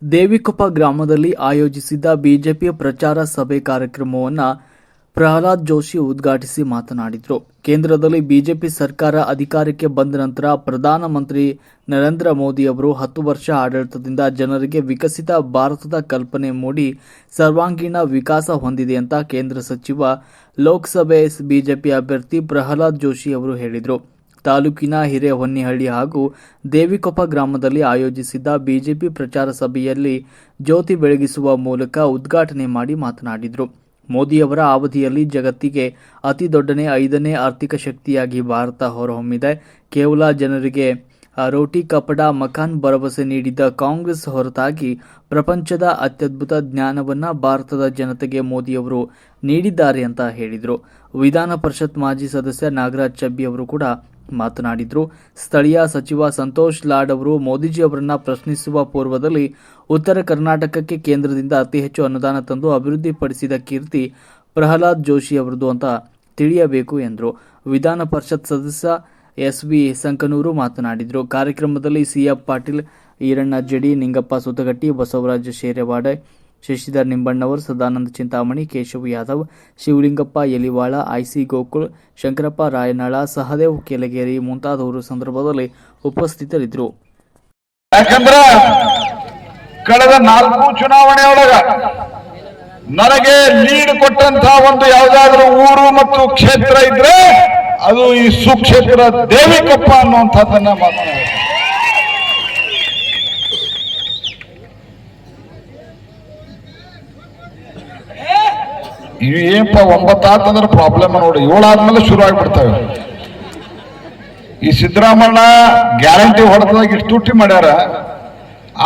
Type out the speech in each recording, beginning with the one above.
ದೇವಿಕೊಪ್ಪ ಗ್ರಾಮದಲ್ಲಿ ಆಯೋಜಿಸಿದ್ದ ಬಿಜೆಪಿ ಪ್ರಚಾರ ಸಭೆ ಕಾರ್ಯಕ್ರಮವನ್ನು ಪ್ರಹ್ಲಾದ್ ಜೋಶಿ ಉದ್ಘಾಟಿಸಿ ಮಾತನಾಡಿದರು. ಕೇಂದ್ರದಲ್ಲಿ ಬಿಜೆಪಿ ಸರ್ಕಾರ ಅಧಿಕಾರಕ್ಕೆ ಬಂದ ನಂತರ ಪ್ರಧಾನಮಂತ್ರಿ ನರೇಂದ್ರ ಮೋದಿ ಅವರು 10 ವರ್ಷ ಆಡಳಿತದಿಂದ ಜನರಿಗೆ ವಿಕಸಿತ ಭಾರತದ ಕಲ್ಪನೆ ಮೂಡಿ ಸರ್ವಾಂಗೀಣ ವಿಕಾಸ ಹೊಂದಿದೆ ಅಂತ ಕೇಂದ್ರ ಸಚಿವ, ಲೋಕಸಭೆ ಬಿಜೆಪಿ ಅಭ್ಯರ್ಥಿ ಪ್ರಹ್ಲಾದ್ ಜೋಶಿ ಅವರು ಹೇಳಿದರು. ತಾಲೂಕಿನ ಹಿರೇಹೊನ್ನಿಹಳ್ಳಿ ಹಾಗೂ ದೇವಿಕೊಪ್ಪ ಗ್ರಾಮದಲ್ಲಿ ಆಯೋಜಿಸಿದ್ದ ಬಿಜೆಪಿ ಪ್ರಚಾರ ಸಭೆಯಲ್ಲಿ ಜ್ಯೋತಿ ಬೆಳಗಿಸುವ ಮೂಲಕ ಉದ್ಘಾಟನೆ ಮಾಡಿ ಮಾತನಾಡಿದರು. ಮೋದಿಯವರ ಅವಧಿಯಲ್ಲಿ ಜಗತ್ತಿಗೆ ಅತಿದೊಡ್ಡನೇ 5ನೇ ಆರ್ಥಿಕ ಶಕ್ತಿಯಾಗಿ ಭಾರತ ಹೊರಹೊಮ್ಮಿದೆ. ಕೇವಲ ಜನರಿಗೆ ರೋಟಿ ಕಪಡಾ ಮಕಾನ್ ಭರವಸೆ ನೀಡಿದ್ದ ಕಾಂಗ್ರೆಸ್ ಹೊರತಾಗಿ ಪ್ರಪಂಚದ ಅತ್ಯದ್ಭುತ ಜ್ಞಾನವನ್ನು ಭಾರತದ ಜನತೆಗೆ ಮೋದಿಯವರು ನೀಡಿದ್ದಾರೆ ಅಂತ ಹೇಳಿದರು. ವಿಧಾನ ಪರಿಷತ್ ಮಾಜಿ ಸದಸ್ಯ ನಾಗರಾಜ್ ಚಬ್ಬಿ ಅವರು ಕೂಡ ಮಾತನಾಡಿದರು. ಸ್ಥಳೀಯ ಸಚಿವ ಸಂತೋಷ್ ಲಾಡ್ ಅವರು ಮೋದಿಜಿ ಅವರನ್ನ ಪ್ರಶ್ನಿಸುವ ಪೂರ್ವದಲ್ಲಿ ಉತ್ತರ ಕರ್ನಾಟಕಕ್ಕೆ ಕೇಂದ್ರದಿಂದ ಅತಿ ಹೆಚ್ಚು ಅನುದಾನ ತಂದು ಅಭಿವೃದ್ಧಿಪಡಿಸಿದ ಕೀರ್ತಿ ಪ್ರಹ್ಲಾದ್ ಜೋಶಿ ಅವರದು ಅಂತ ತಿಳಿಯಬೇಕು ಎಂದರು. ವಿಧಾನ ಪರಿಷತ್ ಸದಸ್ಯ ಎಸ್.ವಿ. ಸಂಕನೂರು ಮಾತನಾಡಿದರು. ಕಾರ್ಯಕ್ರಮದಲ್ಲಿ ಸಿ.ಎಫ್. ಪಾಟೀಲ್, ಈರಣ್ಣ ಜಡಿ, ನಿಂಗಪ್ಪ ಸುತಗಟ್ಟಿ, ಬಸವರಾಜ ಶೇರೆವಾಡೆ, ಶಶಿಧರ್ ನಿಂಬಣ್ಣವರ್, ಸದಾನಂದ ಚಿಂತಾಮಣಿ, ಕೇಶವ್ ಯಾದವ್, ಶಿವಲಿಂಗಪ್ಪ ಯಲಿವಾಳ, ಐಸಿ ಗೋಕುಲ್, ಶಂಕರಪ್ಪ ರಾಯನಾಳ, ಸಹದೇವ್ ಕೆಳಗೇರಿ ಮುಂತಾದವರು ಸಂದರ್ಭದಲ್ಲಿ ಉಪಸ್ಥಿತರಿದ್ದರು. ಯಾಕಂದ್ರೆ ಕಳೆದ 4 ಚುನಾವಣೆಯೊಳಗ ನನಗೆ ಲೀಡ್ ಕೊಟ್ಟಂತ ಒಂದು ಯಾವುದಾದ್ರೂ ಊರು ಮತ್ತು ಕ್ಷೇತ್ರ ಇದ್ರೆ ಅದು ಈ ಸುಕ್ಷೇತ್ರ ದೇವಿಕೊಪ್ಪ ಅನ್ನುವಂಥದ್ದನ್ನ ಮಾತನಾಡ. ಏನಪ್ಪ 9 ಆತಂದ್ರೆ ಪ್ರಾಬ್ಲಮ್ ನೋಡಿ, 7 ಆದ್ಮೇಲೆ ಶುರು ಆಗ್ಬಿಡ್ತವೆ. ಈ ಸಿದ್ದರಾಮಣ್ಣ ಗ್ಯಾರಂಟಿ ಹೊಡೆದಾಗ ಇಷ್ಟು ತುಟ್ಟಿ ಮಾಡ್ಯಾರ,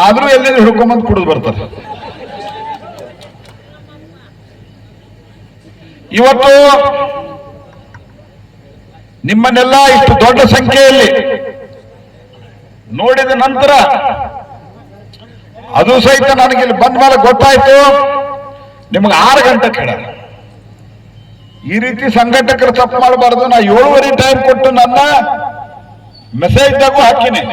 ಆದ್ರೂ ಎಲ್ಲಿ ಹಿಡ್ಕೊಂಬಂದು ಕುಡಿದು ಬರ್ತಾರೆ. ಇವತ್ತು ನಿಮ್ಮನ್ನೆಲ್ಲ ಇಷ್ಟು ದೊಡ್ಡ ಸಂಖ್ಯೆಯಲ್ಲಿ ನೋಡಿದ ನಂತರ ಅದು ಸಹಿತ ನನಗೆ ಇಲ್ಲಿ ಬಂದ ಮೇಲೆ ಗೊತ್ತಾಯ್ತು, ನಿಮ್ಗೆ 6 ಗಂಟೆ ಕೇಳ. ಈ ರೀತಿ ಸಂಘಟಕರು ತಪ್ಪು ಮಾಡಬಾರ್ದು. ನಾ 7:30 ಟೈಮ್ ಕೊಟ್ಟು ನನ್ನ ಮೆಸೇಜ್ದಾಗೂ ಹಾಕಿನಿ.